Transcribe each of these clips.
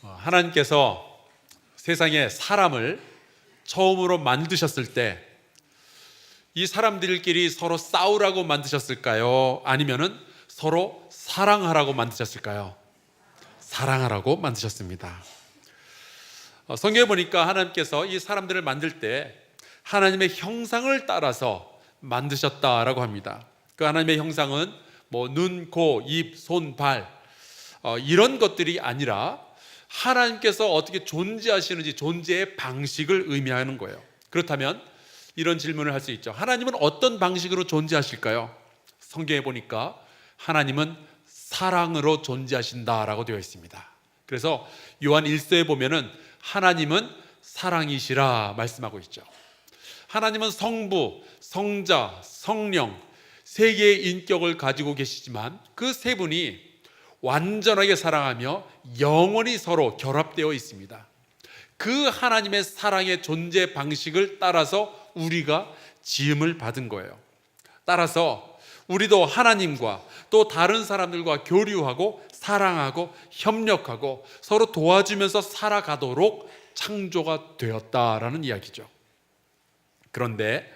하나님께서 세상에 사람을 처음으로 만드셨을 때 이 사람들끼리 서로 싸우라고 만드셨을까요? 아니면은 서로 사랑하라고 만드셨을까요? 사랑하라고 만드셨습니다. 성경에 보니까 하나님께서 이 사람들을 만들 때 하나님의 형상을 따라서 만드셨다라고 합니다. 그 하나님의 형상은 뭐 눈, 코, 입, 손, 발 이런 것들이 아니라 하나님께서 어떻게 존재하시는지 존재의 방식을 의미하는 거예요. 그렇다면 이런 질문을 할 수 있죠. 하나님은 어떤 방식으로 존재하실까요? 성경에 보니까 하나님은 사랑으로 존재하신다라고 되어 있습니다. 그래서 요한 1서에 보면은 하나님은 사랑이시라 말씀하고 있죠. 하나님은 성부, 성자, 성령 세 개의 인격을 가지고 계시지만 그 세 분이 완전하게 사랑하며 영원히 서로 결합되어 있습니다. 그 하나님의 사랑의 존재 방식을 따라서 우리가 지음을 받은 거예요. 따라서 우리도 하나님과 또 다른 사람들과 교류하고 사랑하고 협력하고 서로 도와주면서 살아가도록 창조가 되었다라는 이야기죠. 그런데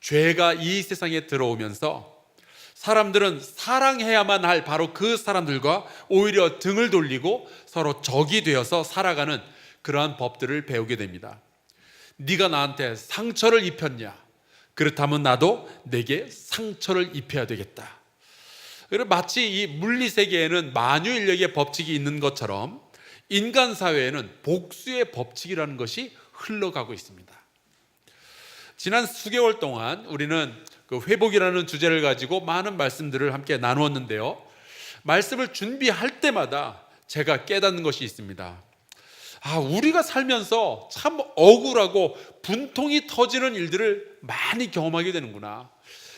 죄가 이 세상에 들어오면서 사람들은 사랑해야만 할 바로 그 사람들과 오히려 등을 돌리고 서로 적이 되어서 살아가는 그러한 법들을 배우게 됩니다. 네가 나한테 상처를 입혔냐? 그렇다면 나도 내게 상처를 입혀야 되겠다. 마치 이 물리세계에는 만유인력의 법칙이 있는 것처럼 인간 사회에는 복수의 법칙이라는 것이 흘러가고 있습니다. 지난 수개월 동안 우리는 그 회복이라는 주제를 가지고 많은 말씀들을 함께 나누었는데요. 말씀을 준비할 때마다 제가 깨닫는 것이 있습니다. 우리가 살면서 참 억울하고 분통이 터지는 일들을 많이 경험하게 되는구나.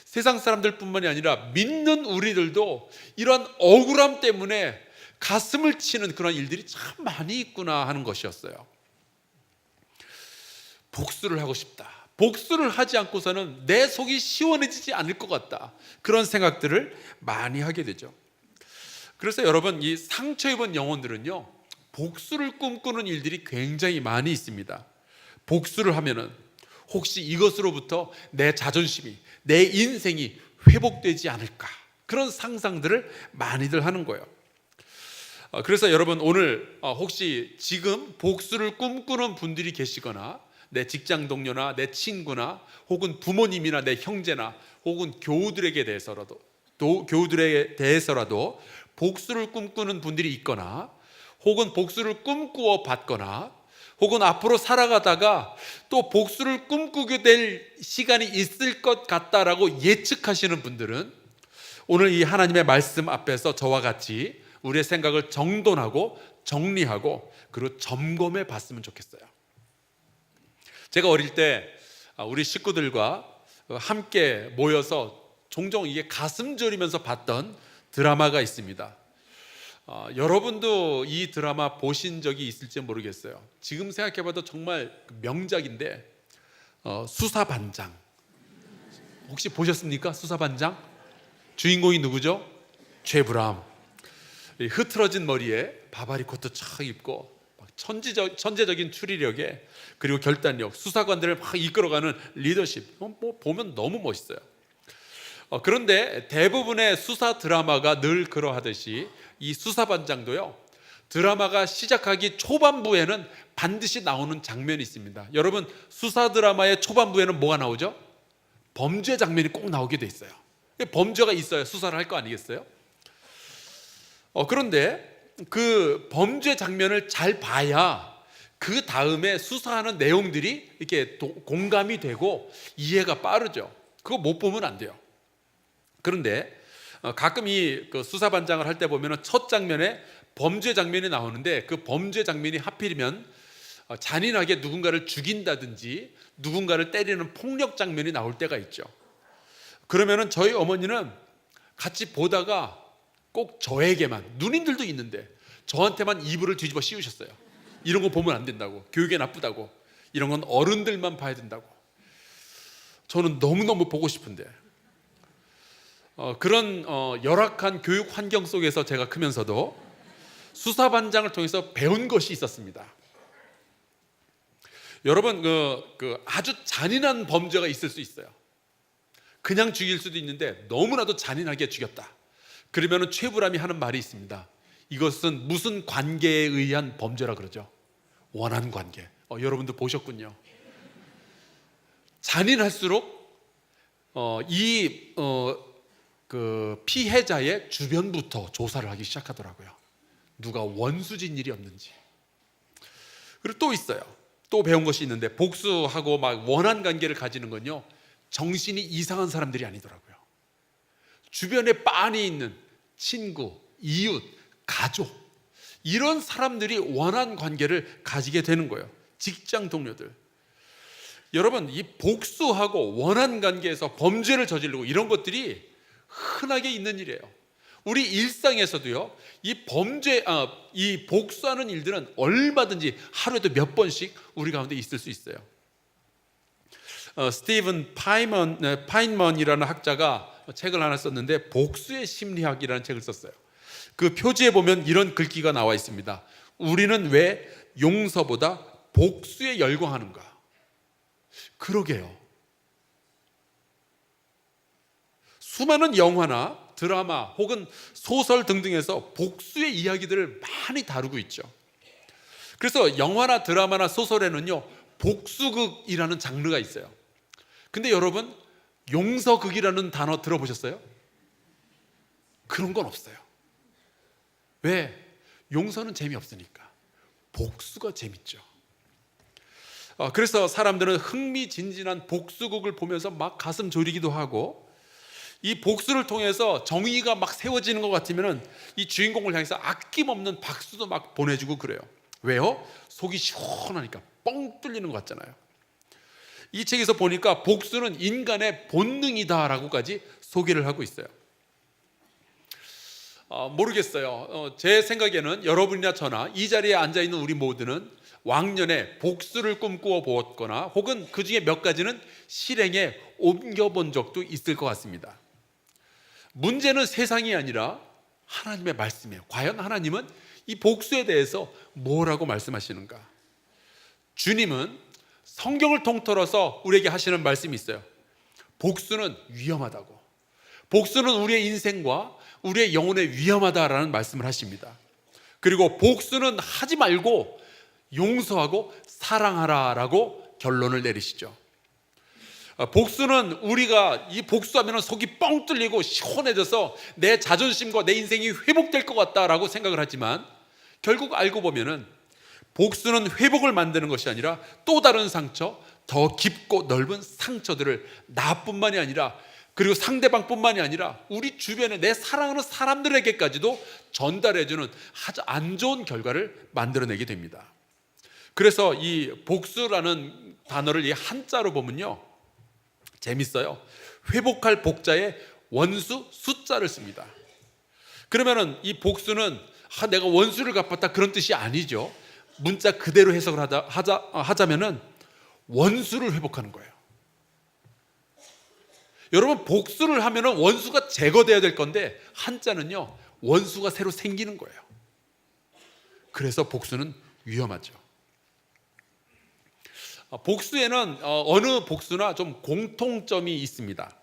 세상 사람들뿐만이 아니라 믿는 우리들도 이런 억울함 때문에 가슴을 치는 그런 일들이 참 많이 있구나 하는 것이었어요. 복수를 하고 싶다. 복수를 하지 않고서는 내 속이 시원해지지 않을 것 같다. 그런 생각들을 많이 하게 되죠. 그래서 여러분, 이 상처 입은 영혼들은요, 복수를 꿈꾸는 일들이 굉장히 많이 있습니다. 복수를 하면은 혹시 이것으로부터 내 자존심이, 내 인생이 회복되지 않을까, 그런 상상들을 많이들 하는 거예요. 그래서 여러분, 오늘 혹시 지금 복수를 꿈꾸는 분들이 계시거나 내 직장 동료나 내 친구나 혹은 부모님이나 내 형제나 혹은 교우들에 대해서라도 복수를 꿈꾸는 분들이 있거나 혹은 복수를 꿈꾸어 봤거나 혹은 앞으로 살아가다가 또 복수를 꿈꾸게 될 시간이 있을 것 같다라고 예측하시는 분들은 오늘 이 하나님의 말씀 앞에서 저와 같이 우리의 생각을 정돈하고 정리하고 그리고 점검해 봤으면 좋겠어요. 제가 어릴 때 우리 식구들과 함께 모여서 종종 이게 가슴 졸이면서 봤던 드라마가 있습니다. 여러분도 이 드라마 보신 적이 있을지 모르겠어요. 지금 생각해봐도 정말 명작인데 수사반장 혹시 보셨습니까? 수사반장 주인공이 누구죠? 최불암. 흐트러진 머리에 바바리 코트 촥 입고 천재적인 추리력에 그리고 결단력, 수사관들을 막 이끌어가는 리더십, 뭐 보면 너무 멋있어요. 그런데 대부분의 수사 드라마가 늘 그러하듯이 이 수사반장도요, 드라마가 시작하기 초반부에는 반드시 나오는 장면이 있습니다. 여러분, 수사 드라마의 초반부에는 뭐가 나오죠? 범죄 장면이 꼭 나오게 돼 있어요. 범죄가 있어야 수사를 할 거 아니겠어요? 그런데 그 범죄 장면을 잘 봐야 그 다음에 수사하는 내용들이 이렇게 공감이 되고 이해가 빠르죠. 그거 못 보면 안 돼요. 그런데 가끔 이 수사반장을 할 때 보면 첫 장면에 범죄 장면이 나오는데 그 범죄 장면이 하필이면 잔인하게 누군가를 죽인다든지 누군가를 때리는 폭력 장면이 나올 때가 있죠. 그러면은 저희 어머니는 같이 보다가 꼭 저에게만, 누님들도 있는데 저한테만 이불을 뒤집어 씌우셨어요. 이런 거 보면 안 된다고, 교육에 나쁘다고, 이런 건 어른들만 봐야 된다고. 저는 너무너무 보고 싶은데 그런 열악한 교육 환경 속에서 제가 크면서도 수사반장을 통해서 배운 것이 있었습니다. 여러분, 아주 잔인한 범죄가 있을 수 있어요. 그냥 죽일 수도 있는데 너무나도 잔인하게 죽였다. 그러면 최불암이 하는 말이 있습니다. 이것은 무슨 관계에 의한 범죄라 그러죠? 원한 관계. 여러분도 보셨군요. 잔인할수록 그 피해자의 주변부터 조사를 하기 시작하더라고요. 누가 원수진 일이 없는지. 그리고 또 있어요. 또 배운 것이 있는데, 복수하고 막 원한 관계를 가지는 건요, 정신이 이상한 사람들이 아니더라고요. 주변에 빤히 있는 친구, 이웃, 가족, 이런 사람들이 원한 관계를 가지게 되는 거예요. 직장 동료들. 여러분, 이 복수하고 원한 관계에서 범죄를 저지르고 이런 것들이 흔하게 있는 일이에요. 우리 일상에서도요, 이 복수하는 일들은 얼마든지 하루에도 몇 번씩 우리 가운데 있을 수 있어요. 스티븐 파인먼이라는 학자가 책을 하나 썼는데, 복수의 심리학이라는 책을 썼어요. 그 표지에 보면 이런 글귀가 나와 있습니다. 우리는 왜 용서보다 복수에 열광하는가? 그러게요. 수많은 영화나 드라마 혹은 소설 등등에서 복수의 이야기들을 많이 다루고 있죠. 그래서 영화나 드라마나 소설에는요, 복수극이라는 장르가 있어요. 근데 여러분, 용서극이라는 단어 들어보셨어요? 그런 건 없어요. 왜? 용서는 재미없으니까. 복수가 재밌죠. 그래서 사람들은 흥미진진한 복수극을 보면서 막 가슴 졸이기도 하고, 이 복수를 통해서 정의가 막 세워지는 것 같으면 이 주인공을 향해서 아낌없는 박수도 막 보내주고 그래요. 왜요? 속이 시원하니까, 뻥 뚫리는 것 같잖아요. 이 책에서 보니까 복수는 인간의 본능이다라고까지 소개를 하고 있어요. 모르겠어요. 제 생각에는 여러분이나 저나 이 자리에 앉아있는 우리 모두는 왕년에 복수를 꿈꾸어 보았거나 혹은 그 중에 몇 가지는 실행에 옮겨본 적도 있을 것 같습니다. 문제는 세상이 아니라 하나님의 말씀이에요. 과연 하나님은 이 복수에 대해서 뭐라고 말씀하시는가? 주님은 성경을 통틀어서 우리에게 하시는 말씀이 있어요. 복수는 위험하다고. 복수는 우리의 인생과 우리의 영혼에 위험하다라는 말씀을 하십니다. 그리고 복수는 하지 말고 용서하고 사랑하라라고 결론을 내리시죠. 복수는 우리가 이 복수하면 속이 뻥 뚫리고 시원해져서 내 자존심과 내 인생이 회복될 것 같다라고 생각을 하지만, 결국 알고 보면은 복수는 회복을 만드는 것이 아니라 또 다른 상처, 더 깊고 넓은 상처들을 나뿐만이 아니라, 그리고 상대방뿐만이 아니라 우리 주변에 내 사랑하는 사람들에게까지도 전달해주는 아주 안 좋은 결과를 만들어내게 됩니다. 그래서 이 복수라는 단어를 이 한자로 보면요, 재밌어요. 회복할 복자에 원수 숫자를 씁니다. 그러면은 이 복수는 내가 원수를 갚았다 그런 뜻이 아니죠. 문자 그대로 해석을 하자면은 원수를 회복하는 거예요. 여러분, 복수를 하면은 원수가 제거돼야 될 건데 한자는요, 원수가 새로 생기는 거예요. 그래서 복수는 위험하죠. 복수에는 어느 복수나 좀 공통점이 있습니다.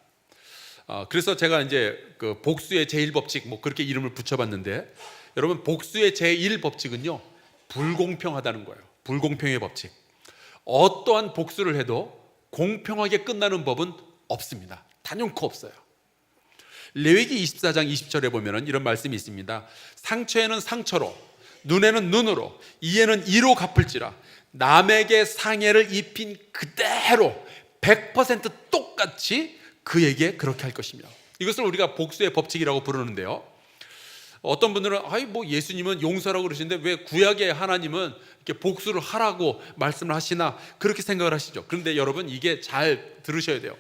그래서 제가 이제 그 복수의 제1법칙 뭐 그렇게 이름을 붙여봤는데, 여러분, 복수의 제1법칙은요, 불공평하다는 거예요. 불공평의 법칙. 어떠한 복수를 해도 공평하게 끝나는 법은 없습니다. 단연코 없어요. 레위기 24장 20절에 보면 이런 말씀이 있습니다. 상처에는 상처로, 눈에는 눈으로, 이에는 이로 갚을지라. 남에게 상해를 입힌 그대로 100% 똑같이 그에게 그렇게 할 것이며. 이것을 우리가 복수의 법칙이라고 부르는데요, 어떤 분들은 뭐 예수님은 용서라고 그러시는데 왜 구약의 하나님은 이렇게 복수를 하라고 말씀을 하시나, 그렇게 생각을 하시죠. 그런데 여러분, 이게 잘 들으셔야 돼요.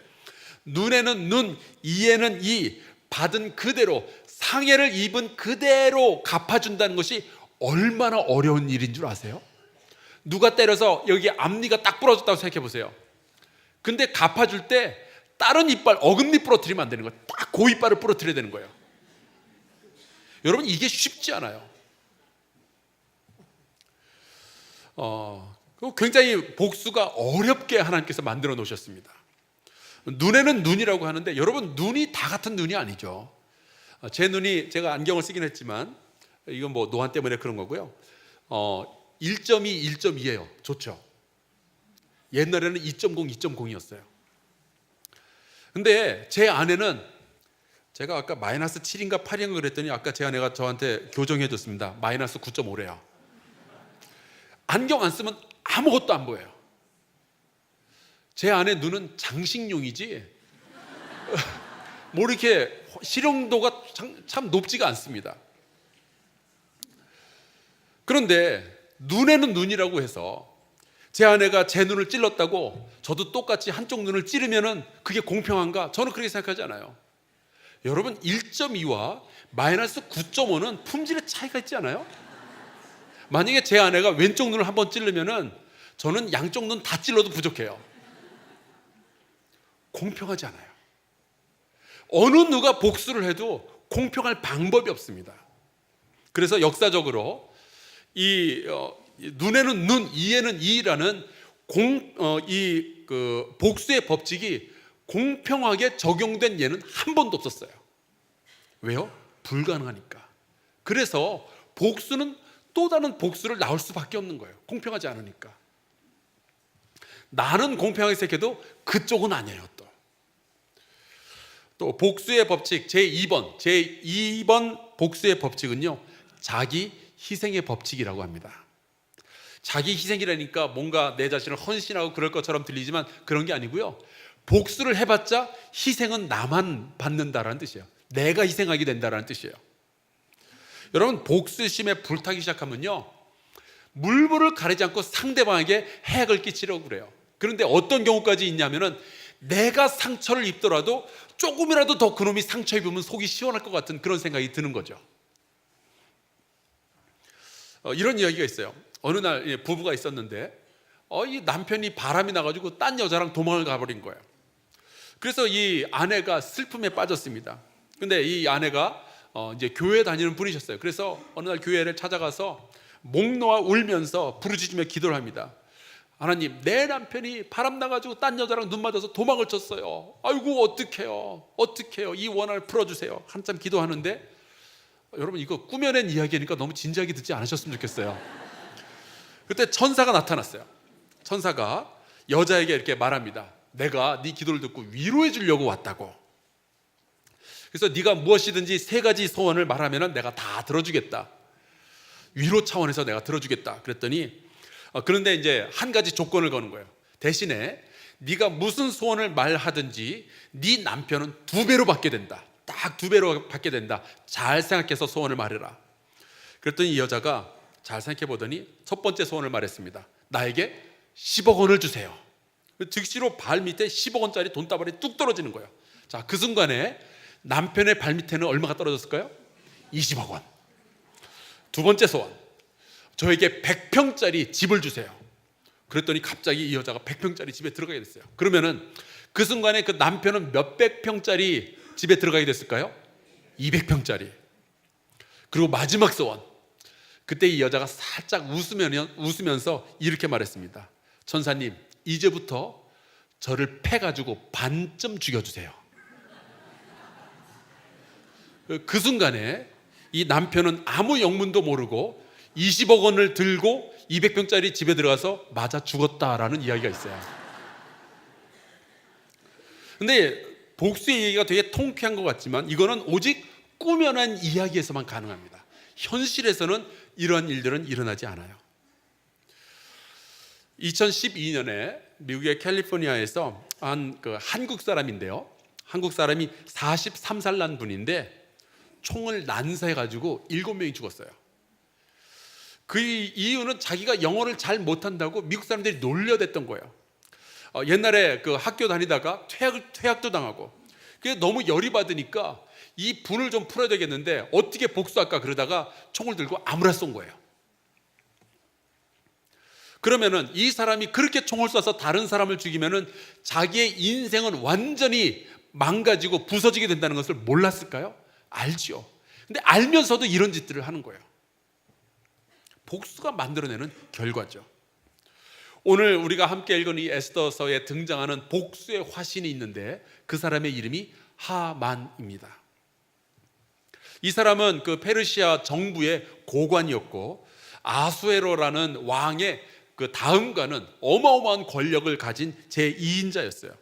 눈에는 눈, 이에는 이, 받은 그대로, 상해를 입은 그대로 갚아준다는 것이 얼마나 어려운 일인 줄 아세요? 누가 때려서 여기 앞니가 딱 부러졌다고 생각해 보세요. 근데 갚아줄 때 다른 이빨, 어금니 부러뜨리면 안 되는 거예요. 딱 그 이빨을 부러뜨려야 되는 거예요. 여러분, 이게 쉽지 않아요. 굉장히 복수가 어렵게 하나님께서 만들어 놓으셨습니다. 눈에는 눈이라고 하는데 여러분, 눈이 다 같은 눈이 아니죠. 제 눈이, 제가 안경을 쓰긴 했지만 이건 뭐 노안 때문에 그런 거고요. 1.2, 1.2예요. 좋죠. 옛날에는 2.0, 2.0이었어요. 근데 제 아내는, 제가 아까 마이너스 7인가 8인가 그랬더니 아까 제 아내가 저한테 교정해 줬습니다. 마이너스 9.5래요. 안경 안 쓰면 아무것도 안 보여요. 제 아내 눈은 장식용이지 뭐 이렇게 실용도가 참 높지가 않습니다. 그런데 눈에는 눈이라고 해서 제 아내가 제 눈을 찔렀다고 저도 똑같이 한쪽 눈을 찌르면은 그게 공평한가? 저는 그렇게 생각하지 않아요. 여러분, 1.2와 마이너스 9.5는 품질의 차이가 있지 않아요? 만약에 제 아내가 왼쪽 눈을 한번 찌르면은 저는 양쪽 눈 다 찔러도 부족해요. 공평하지 않아요. 어느 누가 복수를 해도 공평할 방법이 없습니다. 그래서 역사적으로 눈에는 눈, 이에는 이라는 복수의 법칙이 공평하게 적용된 예는 한 번도 없었어요. 왜요? 불가능하니까. 그래서 복수는 또 다른 복수를 낳을 수밖에 없는 거예요. 공평하지 않으니까. 나는 공평하게 생각해도 그쪽은 아니에요. 또 복수의 법칙 제2번 복수의 법칙은요, 자기 희생의 법칙이라고 합니다. 자기 희생이라니까 뭔가 내 자신을 헌신하고 그럴 것처럼 들리지만 그런 게 아니고요, 복수를 해봤자 희생은 나만 받는다라는 뜻이에요. 내가 희생하게 된다라는 뜻이에요. 여러분, 복수심에 불타기 시작하면요, 물불을 가리지 않고 상대방에게 해악을 끼치려고 그래요. 그런데 어떤 경우까지 있냐면은 내가 상처를 입더라도 조금이라도 더 그놈이 상처 입으면 속이 시원할 것 같은 그런 생각이 드는 거죠. 이런 이야기가 있어요. 어느 날 부부가 있었는데 이 남편이 바람이 나가지고 딴 여자랑 도망을 가버린 거예요. 그래서 이 아내가 슬픔에 빠졌습니다. 근데 이 아내가 이제 교회 다니는 분이셨어요. 그래서 어느 날 교회를 찾아가서 목 놓아 울면서 부르짖으며 기도를 합니다. 하나님, 내 남편이 바람 나가지고 딴 여자랑 눈 맞아서 도망을 쳤어요. 아이고, 어떡해요. 이 원한을 풀어주세요. 한참 기도하는데, 여러분, 이거 꾸며낸 이야기니까 너무 진지하게 듣지 않으셨으면 좋겠어요. 그때 천사가 나타났어요. 천사가 여자에게 이렇게 말합니다. 내가 네 기도를 듣고 위로해 주려고 왔다고. 그래서 네가 무엇이든지 3가지 소원을 말하면 내가 다 들어주겠다. 위로 차원에서 내가 들어주겠다. 그랬더니 그런데 이제 한 가지 조건을 거는 거예요. 대신에 네가 무슨 소원을 말하든지 네 남편은 2배로 받게 된다. 딱 2배로 받게 된다. 잘 생각해서 소원을 말해라. 그랬더니 이 여자가 잘 생각해 보더니 첫 번째 소원을 말했습니다. 나에게 10억 원을 주세요. 즉시로 발 밑에 10억 원짜리 돈다발이 뚝 떨어지는 거예요. 자, 그 순간에 남편의 발 밑에는 얼마가 떨어졌을까요? 20억 원. 두 번째 소원. 저에게 100평짜리 집을 주세요. 그랬더니 갑자기 이 여자가 100평짜리 집에 들어가게 됐어요. 그러면은 그 순간에 그 남편은 몇백 평짜리 집에 들어가게 됐을까요? 200평짜리. 그리고 마지막 소원. 그때 이 여자가 살짝 웃으면서 이렇게 말했습니다. 천사님, 이제부터 저를 패가지고 반쯤 죽여주세요. 그 순간에 이 남편은 아무 영문도 모르고 20억 원을 들고 200평짜리 집에 들어가서 맞아 죽었다라는 이야기가 있어요. 근데 복수의 얘기가 되게 통쾌한 것 같지만 이거는 오직 꾸며낸 이야기에서만 가능합니다. 현실에서는 이러한 일들은 일어나지 않아요. 2012년에 미국의 캘리포니아에서 한국 사람인데요, 한국 사람이 43살 난 분인데 총을 난사해가지고 7명이 죽었어요. 그 이유는 자기가 영어를 잘 못한다고 미국 사람들이 놀려댔던 거예요. 옛날에 그 학교 다니다가 퇴학도 당하고, 그게 너무 열이 받으니까 이 분을 좀 풀어야 되겠는데 어떻게 복수할까 그러다가 총을 들고 아무나 쏜 거예요. 그러면은 이 사람이 그렇게 총을 쏴서 다른 사람을 죽이면은 자기의 인생은 완전히 망가지고 부서지게 된다는 것을 몰랐을까요? 알죠. 근데 알면서도 이런 짓들을 하는 거예요. 복수가 만들어내는 결과죠. 오늘 우리가 함께 읽은 이 에스더서에 등장하는 복수의 화신이 있는데 그 사람의 이름이 하만입니다. 이 사람은 그 페르시아 정부의 고관이었고 아수에로라는 왕의 그 다음가는 어마어마한 권력을 가진 제2인자였어요.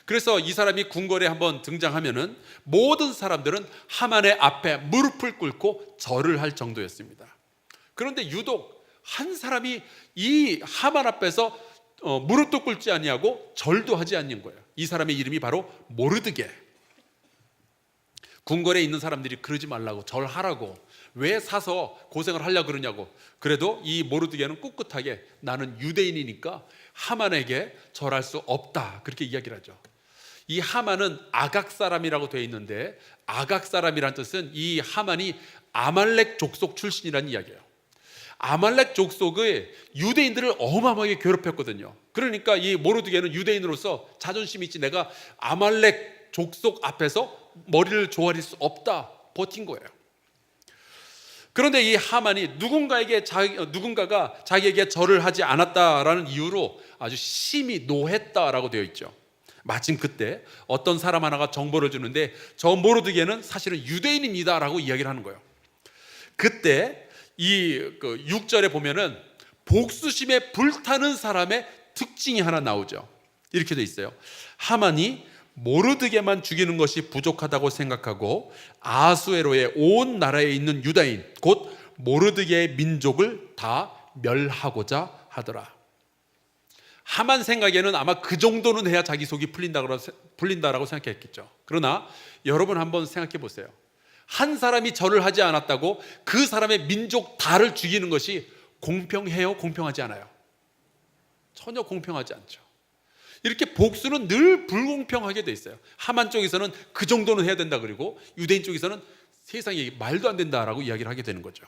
그래서 이 사람이 궁궐에 한번 등장하면은 모든 사람들은 하만의 앞에 무릎을 꿇고 절을 할 정도였습니다. 그런데 유독 한 사람이 이 하만 앞에서 무릎도 꿇지 아니하고 절도 하지 않는 거예요. 이 사람의 이름이 바로 모르드게. 궁궐에 있는 사람들이 그러지 말라고, 절하라고, 왜 사서 고생을 하려고 그러냐고. 그래도 이 모르드게는 꿋꿋하게 나는 유대인이니까 하만에게 절할 수 없다, 그렇게 이야기를 하죠. 이 하만은 아각 사람이라고 되어 있는데, 아각 사람이란 뜻은 이 하만이 아말렉 족속 출신이라는 이야기예요. 아말렉 족속의 유대인들을 어마어마하게 괴롭혔거든요. 그러니까 이 모르드게는 유대인으로서 자존심이 있지, 내가 아말렉 족속 앞에서 머리를 조아릴 수 없다, 버틴 거예요. 그런데 이 하만이 누군가가 자기에게 절을 하지 않았다라는 이유로 아주 심히 노했다라고 되어 있죠. 마침 그때 어떤 사람 하나가 정보를 주는데, 저 모르드게는 사실은 유대인입니다라고 이야기를 하는 거예요. 그때 이 6절에 보면은 복수심에 불타는 사람의 특징이 하나 나오죠. 이렇게 돼 있어요. 하만이 모르드게만 죽이는 것이 부족하다고 생각하고 아수에로의 온 나라에 있는 유다인 곧 모르드게의 민족을 다 멸하고자 하더라. 하만 생각에는 아마 그 정도는 해야 자기 속이 풀린다라고 생각했겠죠. 그러나 여러분 한번 생각해 보세요. 한 사람이 절을 하지 않았다고 그 사람의 민족 다를 죽이는 것이 공평해요? 공평하지 않아요? 전혀 공평하지 않죠. 이렇게 복수는 늘 불공평하게 돼 있어요. 하만 쪽에서는 그 정도는 해야 된다, 그리고 유대인 쪽에서는 세상에 말도 안 된다라고 이야기를 하게 되는 거죠.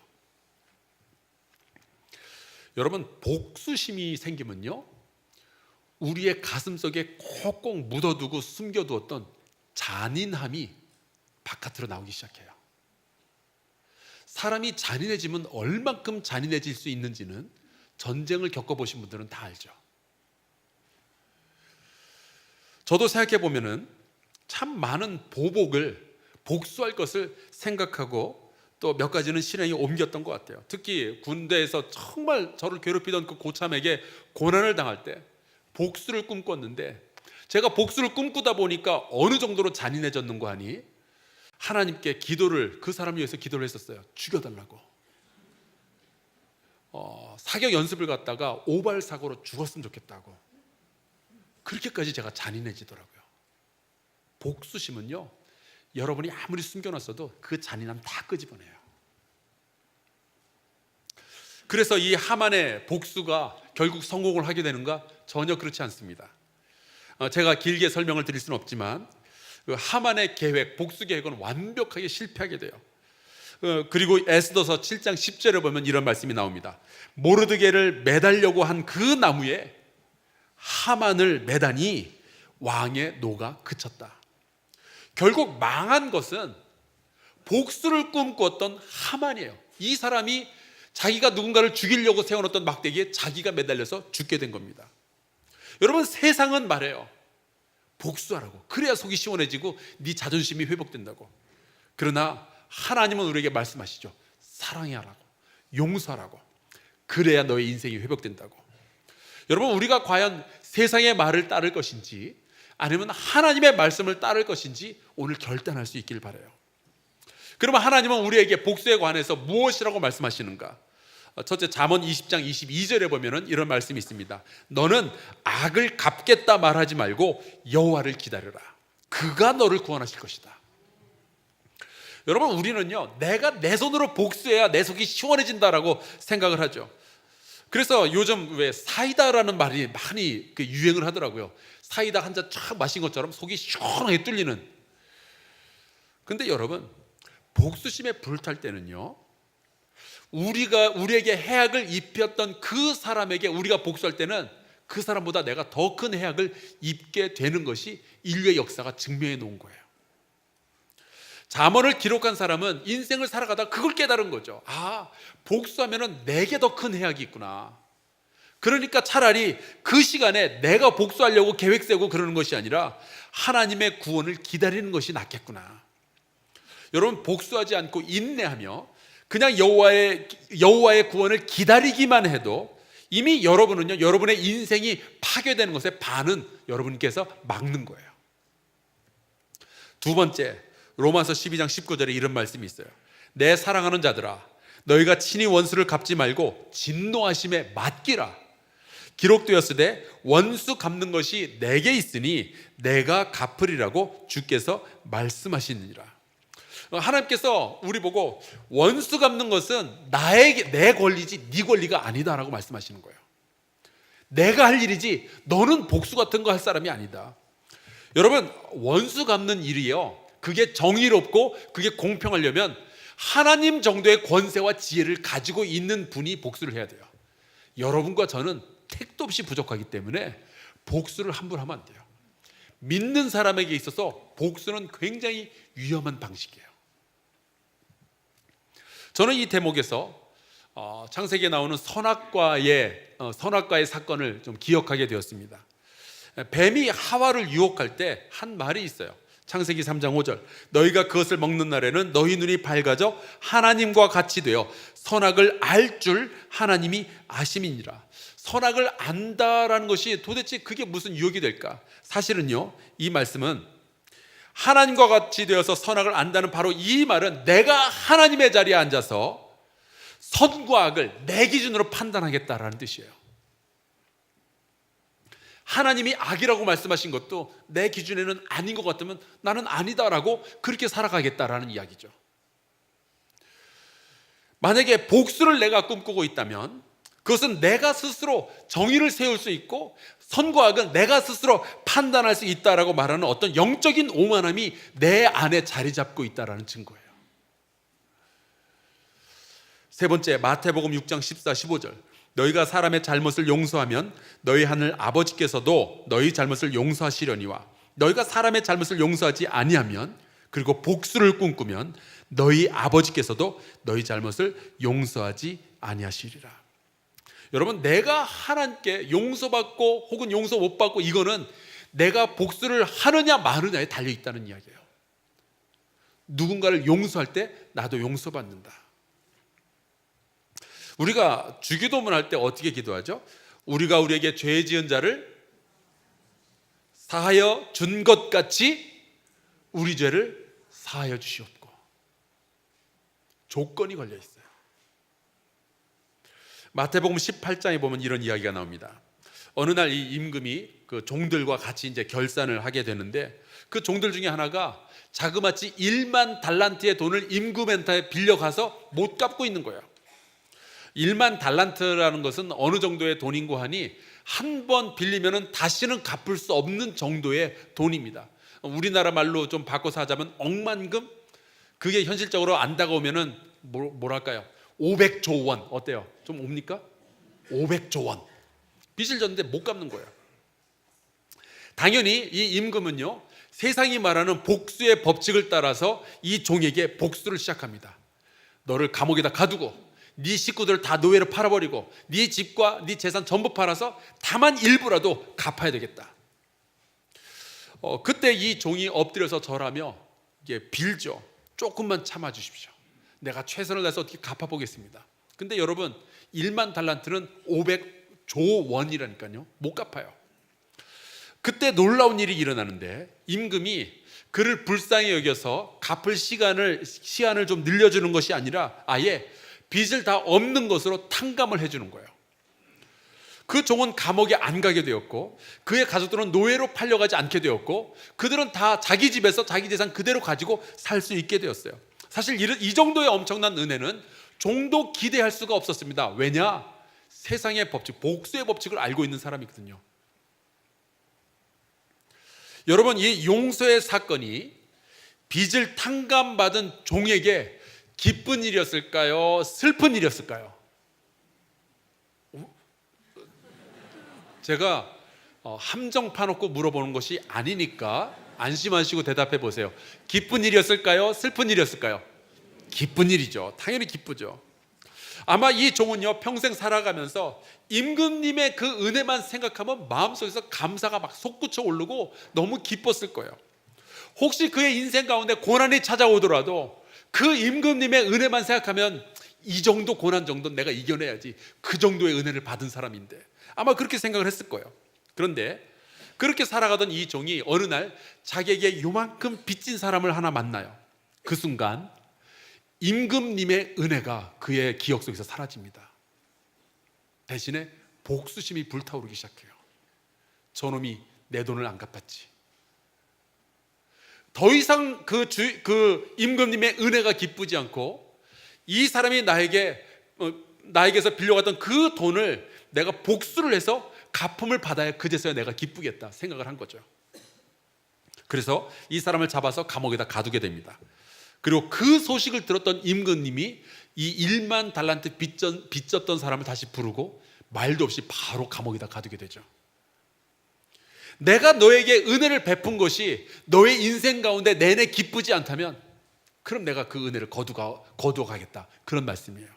여러분, 복수심이 생기면요, 우리의 가슴속에 콕콕 묻어두고 숨겨두었던 잔인함이 바깥으로 나오기 시작해요. 사람이 잔인해지면 얼만큼 잔인해질 수 있는지는 전쟁을 겪어보신 분들은 다 알죠. 저도 생각해 보면은 참 많은 보복을, 복수할 것을 생각하고 또 몇 가지는 실행에 옮겼던 것 같아요. 특히 군대에서 정말 저를 괴롭히던 그 고참에게 고난을 당할 때 복수를 꿈꿨는데, 제가 복수를 꿈꾸다 보니까 어느 정도로 잔인해졌는가 하니 하나님께 그 사람을 위해서 기도를 했었어요. 죽여달라고. 사격 연습을 갔다가 오발사고로 죽었으면 좋겠다고. 그렇게까지 제가 잔인해지더라고요. 복수심은요, 여러분이 아무리 숨겨놨어도 그 잔인함 다 끄집어내요. 그래서 이 하만의 복수가 결국 성공을 하게 되는가? 전혀 그렇지 않습니다. 제가 길게 설명을 드릴 수는 없지만 그 하만의 계획, 복수 계획은 완벽하게 실패하게 돼요. 그리고 에스더서 7장 10절에 보면 이런 말씀이 나옵니다. 모르드게를 매달려고 한 그 나무에 하만을 매다니 왕의 노가 그쳤다. 결국 망한 것은 복수를 꿈꾸었던 하만이에요. 이 사람이 자기가 누군가를 죽이려고 세워놓던 막대기에 자기가 매달려서 죽게 된 겁니다. 여러분, 세상은 말해요. 복수하라고. 그래야 속이 시원해지고 네 자존심이 회복된다고. 그러나 하나님은 우리에게 말씀하시죠. 사랑하라고, 용서하라고. 그래야 너의 인생이 회복된다고. 여러분, 우리가 과연 세상의 말을 따를 것인지 아니면 하나님의 말씀을 따를 것인지 오늘 결단할 수 있길 바라요. 그러면 하나님은 우리에게 복수에 관해서 무엇이라고 말씀하시는가? 첫째, 잠언 20장 22절에 보면은 이런 말씀이 있습니다. 너는 악을 갚겠다 말하지 말고 여호와를 기다려라. 그가 너를 구원하실 것이다. 여러분, 우리는요, 내가 내 손으로 복수해야 내 속이 시원해진다라고 생각을 하죠. 그래서 요즘 왜 사이다라는 말이 많이 유행을 하더라고요. 사이다 한 잔 쫙 마신 것처럼 속이 시원하게 뚫리는. 근데 여러분, 복수심에 불탈 때는요, 우리에게 해악을 입혔던 그 사람에게 우리가 복수할 때는 그 사람보다 내가 더 큰 해악을 입게 되는 것이 인류의 역사가 증명해 놓은 거예요. 잠언을 기록한 사람은 인생을 살아가다 그걸 깨달은 거죠. 아, 복수하면은 내게 더 큰 해악이 있구나. 그러니까 차라리 그 시간에 내가 복수하려고 계획 세우고 그러는 것이 아니라 하나님의 구원을 기다리는 것이 낫겠구나. 여러분, 복수하지 않고 인내하며 그냥 여호와의 구원을 기다리기만 해도 이미 여러분은요, 여러분의 인생이 파괴되는 것의 반은 여러분께서 막는 거예요. 두 번째, 로마서 12장 19절에 이런 말씀이 있어요. 내 사랑하는 자들아, 너희가 친히 원수를 갚지 말고 진노하심에 맡기라. 기록되었으되 원수 갚는 것이 내게 있으니 내가 갚으리라고 주께서 말씀하시느니라. 하나님께서 우리 보고 원수 갚는 것은 내 권리지 네 권리가 아니다라고 말씀하시는 거예요. 내가 할 일이지 너는 복수 같은 거 할 사람이 아니다. 여러분, 원수 갚는 일이요, 그게 정의롭고 그게 공평하려면 하나님 정도의 권세와 지혜를 가지고 있는 분이 복수를 해야 돼요. 여러분과 저는 택도 없이 부족하기 때문에 복수를 함부로 하면 안 돼요. 믿는 사람에게 있어서 복수는 굉장히 위험한 방식이에요. 저는 이 대목에서 창세기에 나오는 선악과의 사건을 좀 기억하게 되었습니다. 뱀이 하와를 유혹할 때 한 말이 있어요. 창세기 3장 5절, 너희가 그것을 먹는 날에는 너희 눈이 밝아져 하나님과 같이 되어 선악을 알 줄 하나님이 아심이니라. 선악을 안다라는 것이 도대체 그게 무슨 유혹이 될까? 사실은요, 이 말씀은 하나님과 같이 되어서 선악을 안다는 바로 이 말은 내가 하나님의 자리에 앉아서 선과 악을 내 기준으로 판단하겠다라는 뜻이에요. 하나님이 악이라고 말씀하신 것도 내 기준에는 아닌 것 같으면 나는 아니다라고 그렇게 살아가겠다라는 이야기죠. 만약에 복수를 내가 꿈꾸고 있다면 그것은 내가 스스로 정의를 세울 수 있고 선과 악은 내가 스스로 판단할 수 있다라고 말하는 어떤 영적인 오만함이 내 안에 자리 잡고 있다라는 증거예요. 세 번째, 마태복음 6장 14, 15절, 너희가 사람의 잘못을 용서하면 너희 하늘 아버지께서도 너희 잘못을 용서하시려니와 너희가 사람의 잘못을 용서하지 아니하면 그리고 복수를 꿈꾸면 너희 아버지께서도 너희 잘못을 용서하지 아니하시리라. 여러분, 내가 하나님께 용서받고 혹은 용서 못 받고 이거는 내가 복수를 하느냐 마느냐에 달려있다는 이야기예요. 누군가를 용서할 때 나도 용서받는다. 우리가 주기도문 할 때 어떻게 기도하죠? 우리가 우리에게 죄 지은 자를 사하여 준 것 같이 우리 죄를 사하여 주시옵고. 조건이 걸려 있어요. 마태복음 18장에 보면 이런 이야기가 나옵니다. 어느 날 이 임금이 그 종들과 같이 이제 결산을 하게 되는데 그 종들 중에 하나가 자그마치 1만 달란트의 돈을 임금한테 빌려가서 못 갚고 있는 거예요. 1만 달란트라는 것은 어느 정도의 돈인고 하니 한 번 빌리면 다시는 갚을 수 없는 정도의 돈입니다. 우리나라 말로 좀 바꿔서 하자면 억만금? 그게 현실적으로 안 다가오면은 뭐랄까요? 500조 원 어때요? 좀 옵니까? 500조 원 빚을 졌는데 못 갚는 거예요. 당연히 이 임금은요, 세상이 말하는 복수의 법칙을 따라서 이 종에게 복수를 시작합니다. 너를 감옥에다 가두고 네 식구들을 다 노예로 팔아버리고 네 집과 네 재산 전부 팔아서 다만 일부라도 갚아야 되겠다. 그때 이 종이 엎드려서 절하며 이게 빌죠. 조금만 참아주십시오. 내가 최선을 다해서 어떻게 갚아보겠습니다. 근데 여러분, 1만 달란트는 500조 원이라니까요. 못 갚아요. 그때 놀라운 일이 일어나는데 임금이 그를 불쌍히 여겨서 갚을 시한을 좀 늘려주는 것이 아니라 아예 빚을 다 없는 것으로 탕감을 해주는 거예요. 그 종은 감옥에 안 가게 되었고 그의 가족들은 노예로 팔려가지 않게 되었고 그들은 다 자기 집에서 자기 재산 그대로 가지고 살 수 있게 되었어요. 사실 이 정도의 엄청난 은혜는 종도 기대할 수가 없었습니다. 왜냐? 세상의 법칙, 복수의 법칙을 알고 있는 사람이거든요. 여러분, 이 용서의 사건이 빚을 탕감받은 종에게 기쁜 일이었을까요? 슬픈 일이었을까요? 제가 함정 파놓고 물어보는 것이 아니니까 안심하시고 대답해 보세요. 기쁜 일이었을까요? 슬픈 일이었을까요? 기쁜 일이죠. 당연히 기쁘죠. 아마 이 종은요 평생 살아가면서 임금님의 그 은혜만 생각하면 마음속에서 감사가 막 솟구쳐 오르고 너무 기뻤을 거예요. 혹시 그의 인생 가운데 고난이 찾아오더라도 그 임금님의 은혜만 생각하면 이 정도 고난 정도는 내가 이겨내야지, 그 정도의 은혜를 받은 사람인데, 아마 그렇게 생각을 했을 거예요. 그런데 그렇게 살아가던 이 종이 어느 날 자기에게 요만큼 빚진 사람을 하나 만나요. 그 순간 임금님의 은혜가 그의 기억 속에서 사라집니다. 대신에 복수심이 불타오르기 시작해요. 저놈이 내 돈을 안 갚았지. 더 이상 그 임금님의 은혜가 기쁘지 않고 이 사람이 나에게서 빌려갔던 그 돈을 내가 복수를 해서 갚음을 받아야 그제서야 내가 기쁘겠다 생각을 한 거죠. 그래서 이 사람을 잡아서 감옥에다 가두게 됩니다. 그리고 그 소식을 들었던 임금님이 이 1만 달란트 빚졌던 사람을 다시 부르고 말도 없이 바로 감옥에다 가두게 되죠. 내가 너에게 은혜를 베푼 것이 너의 인생 가운데 내내 기쁘지 않다면 그럼 내가 그 은혜를 거두어 가겠다, 그런 말씀이에요.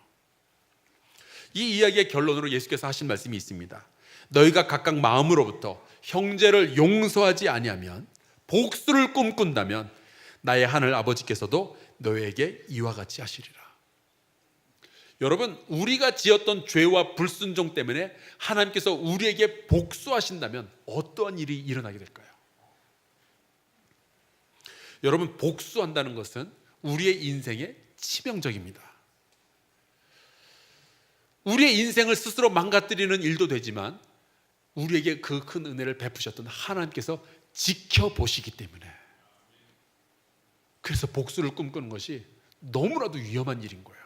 이 이야기의 결론으로 예수께서 하신 말씀이 있습니다. 너희가 각각 마음으로부터 형제를 용서하지 아니하면, 복수를 꿈꾼다면 나의 하늘 아버지께서도 너희에게 이와 같이 하시리라. 여러분, 우리가 지었던 죄와 불순종 때문에 하나님께서 우리에게 복수하신다면 어떠한 일이 일어나게 될까요? 여러분, 복수한다는 것은 우리의 인생에 치명적입니다. 우리의 인생을 스스로 망가뜨리는 일도 되지만 우리에게 그 큰 은혜를 베푸셨던 하나님께서 지켜보시기 때문에, 그래서 복수를 꿈꾸는 것이 너무나도 위험한 일인 거예요.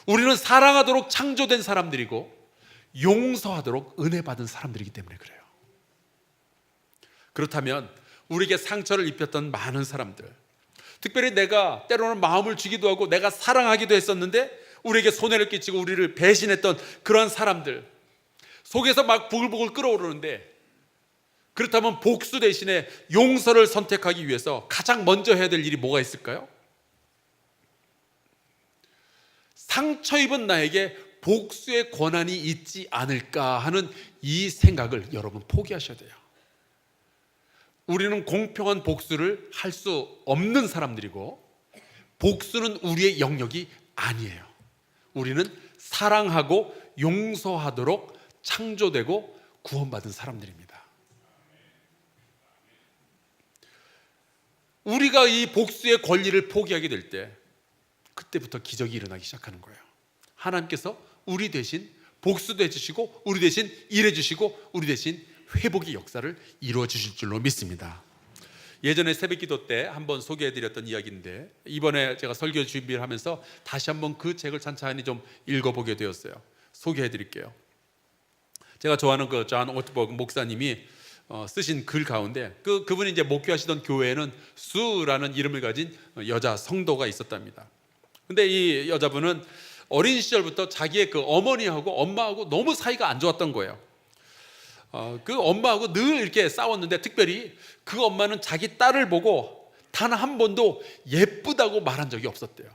우리는 사랑하도록 창조된 사람들이고 용서하도록 은혜 받은 사람들이기 때문에 그래요. 그렇다면 우리에게 상처를 입혔던 많은 사람들, 특별히 내가 때로는 마음을 주기도 하고 내가 사랑하기도 했었는데 우리에게 손해를 끼치고 우리를 배신했던 그런 사람들 속에서 막 부글부글 끓어오르는데, 그렇다면 복수 대신에 용서를 선택하기 위해서 가장 먼저 해야 될 일이 뭐가 있을까요? 상처 입은 나에게 복수의 권한이 있지 않을까 하는 이 생각을 여러분 포기하셔야 돼요. 우리는 공평한 복수를 할 수 없는 사람들이고 복수는 우리의 영역이 아니에요. 우리는 사랑하고 용서하도록 창조되고 구원받은 사람들입니다. 우리가 이 복수의 권리를 포기하게 될 때 그때부터 기적이 일어나기 시작하는 거예요. 하나님께서 우리 대신 복수도 해주시고 우리 대신 일해주시고 우리 대신 회복의 역사를 이루어 주실 줄로 믿습니다. 예전에 새벽기도 때 한번 소개해드렸던 이야기인데 이번에 제가 설교 준비를 하면서 다시 한번 그 책을 찬찬히 좀 읽어보게 되었어요. 소개해드릴게요. 제가 좋아하는 그 존 오트버그 목사님이 쓰신 글 가운데 그분이 이제 목회하시던 교회에는 수라는 이름을 가진 여자 성도가 있었답니다. 근데 이 여자분은 어린 시절부터 자기의 그 어머니하고 엄마하고 너무 사이가 안 좋았던 거예요. 그 엄마하고 늘 이렇게 싸웠는데 특별히 그 엄마는 자기 딸을 보고 단 한 번도 예쁘다고 말한 적이 없었대요.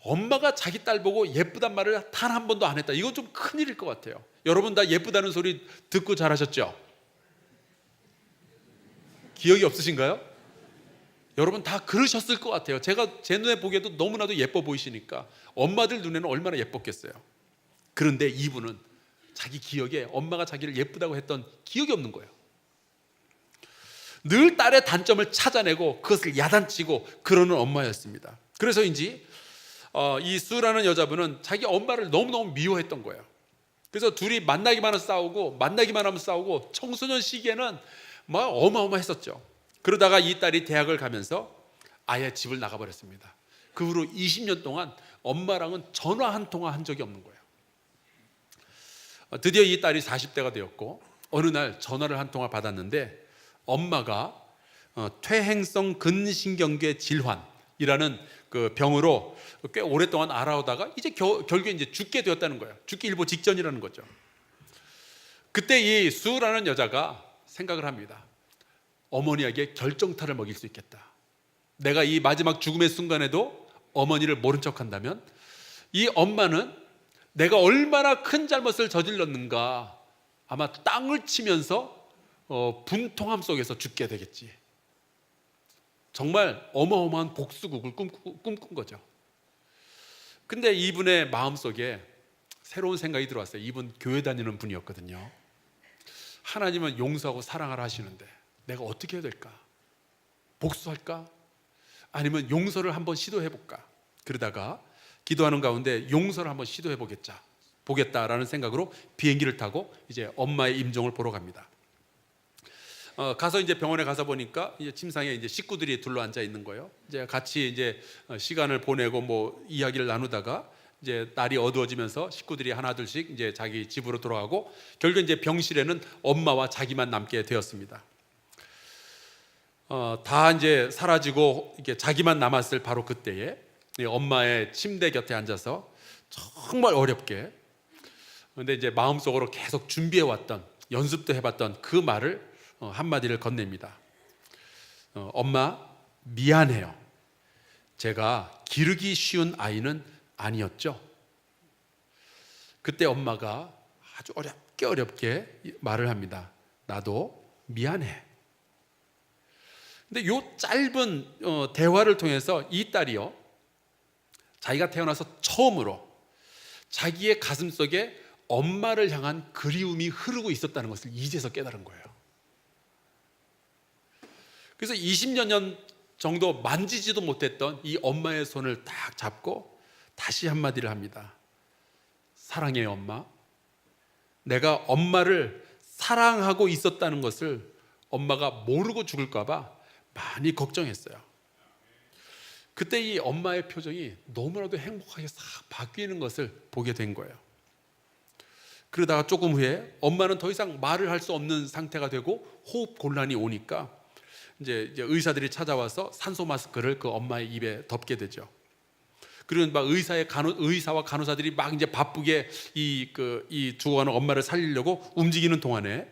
엄마가 자기 딸 보고 예쁘단 말을 단 한 번도 안 했다. 이건 좀 큰일일 것 같아요. 여러분 다 예쁘다는 소리 듣고 자라셨죠? 기억이 없으신가요? 여러분 다 그러셨을 것 같아요. 제가 제 눈에 보기에도 너무나도 예뻐 보이시니까 엄마들 눈에는 얼마나 예뻤겠어요. 그런데 이분은 자기 기억에 엄마가 자기를 예쁘다고 했던 기억이 없는 거예요. 늘 딸의 단점을 찾아내고 그것을 야단치고 그러는 엄마였습니다. 그래서인지 이 수라는 여자분은 자기 엄마를 너무너무 미워했던 거예요. 그래서 둘이 만나기만 하면 싸우고 청소년 시기에는 막 어마어마했었죠. 그러다가 이 딸이 대학을 가면서 아예 집을 나가버렸습니다. 그 후로 20년 동안 엄마랑은 전화 한 통화 한 적이 없는 거예요. 드디어 이 딸이 40대가 되었고 어느 날 전화를 한 통화 받았는데 엄마가 퇴행성 근신경계 질환이라는 그 병으로 꽤 오랫동안 알아오다가 이제 결국에 이제 죽게 되었다는 거예요. 죽기 일보 직전이라는 거죠. 그때 이 수라는 여자가 생각을 합니다. 어머니에게 결정타를 먹일 수 있겠다. 내가 이 마지막 죽음의 순간에도 어머니를 모른 척한다면 이 엄마는 내가 얼마나 큰 잘못을 저질렀는가 아마 땅을 치면서 분통함 속에서 죽게 되겠지. 정말 어마어마한 복수국을 꿈꾼 거죠. 근데 이분의 마음속에 새로운 생각이 들어왔어요. 이분 교회 다니는 분이었거든요. 하나님은 용서하고 사랑하라 하시는데 내가 어떻게 해야 될까? 복수할까? 아니면 용서를 한번 시도해볼까? 그러다가 기도하는 가운데 용서를 한번 시도해보겠다라는 생각으로 비행기를 타고 이제 엄마의 임종을 보러 갑니다. 가서 이제 병원에 가서 보니까 이제 침상에 이제 식구들이 둘러앉아 있는 거예요. 이제 같이 이제 시간을 보내고 뭐 이야기를 나누다가 이제 날이 어두워지면서 식구들이 하나둘씩 이제 자기 집으로 돌아가고 결국 이제 병실에는 엄마와 자기만 남게 되었습니다. 다 이제 사라지고 이게 자기만 남았을 바로 그때에 엄마의 침대 곁에 앉아서 정말 어렵게 근데 이제 마음속으로 계속 준비해왔던 연습도 해봤던 그 말을 한마디를 건넵니다. 엄마 미안해요. 제가 기르기 쉬운 아이는 아니었죠. 그때 엄마가 아주 어렵게 말을 합니다. 나도 미안해. 근데 요 짧은 대화를 통해서 이 딸이요 자기가 태어나서 처음으로 자기의 가슴 속에 엄마를 향한 그리움이 흐르고 있었다는 것을 이제서 깨달은 거예요. 그래서 20년 정도 만지지도 못했던 이 엄마의 손을 딱 잡고 다시 한마디를 합니다. 사랑해요 엄마. 내가 엄마를 사랑하고 있었다는 것을 엄마가 모르고 죽을까 봐 많이 걱정했어요. 그때 이 엄마의 표정이 너무나도 행복하게 싹 바뀌는 것을 보게 된 거예요. 그러다가 조금 후에 엄마는 더 이상 말을 할 수 없는 상태가 되고 호흡 곤란이 오니까 이제 의사들이 찾아와서 산소 마스크를 그 엄마의 입에 덮게 되죠. 그리고 막 의사와 간호사들이 막 이제 바쁘게 이 죽어가는 엄마를 살리려고 움직이는 동안에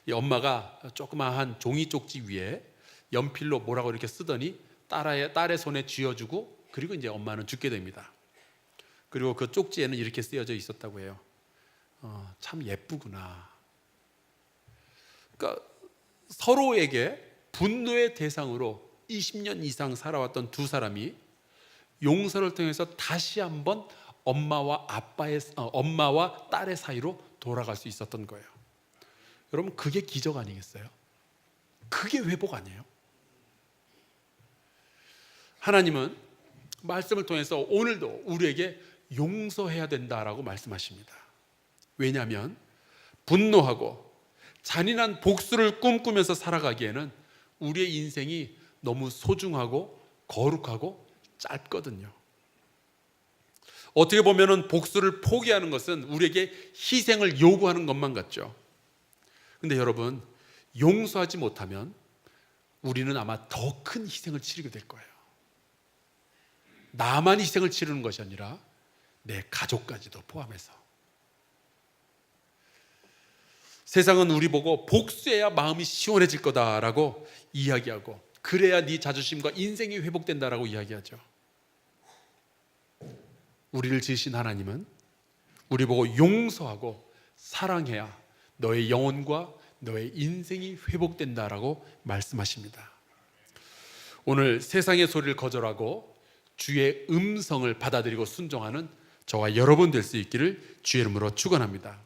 이 엄마가 조그마한 종이 쪽지 위에 연필로 뭐라고 이렇게 쓰더니 딸의 손에 쥐어주고 그리고 이제 엄마는 죽게 됩니다. 그리고 그 쪽지에는 이렇게 쓰여져 있었다고 해요. 참 예쁘구나. 그러니까 서로에게 분노의 대상으로 20년 이상 살아왔던 두 사람이 용서를 통해서 다시 한번 엄마와 딸의 사이로 돌아갈 수 있었던 거예요. 여러분 그게 기적 아니겠어요? 그게 회복 아니에요? 하나님은 말씀을 통해서 오늘도 우리에게 용서해야 된다라고 말씀하십니다. 왜냐하면 분노하고 잔인한 복수를 꿈꾸면서 살아가기에는 우리의 인생이 너무 소중하고 거룩하고 짧거든요. 어떻게 보면 복수를 포기하는 것은 우리에게 희생을 요구하는 것만 같죠. 근데 여러분 용서하지 못하면 우리는 아마 더 큰 희생을 치르게 될 거예요. 나만 희생을 치르는 것이 아니라 내 가족까지도 포함해서. 세상은 우리 보고 복수해야 마음이 시원해질 거다라고 이야기하고 그래야 네 자존심과 인생이 회복된다라고 이야기하죠. 우리를 지으신 하나님은 우리 보고 용서하고 사랑해야 너의 영혼과 너의 인생이 회복된다라고 말씀하십니다. 오늘 세상의 소리를 거절하고 주의 음성을 받아들이고 순종하는 저와 여러분 될 수 있기를 주의 이름으로 축원합니다.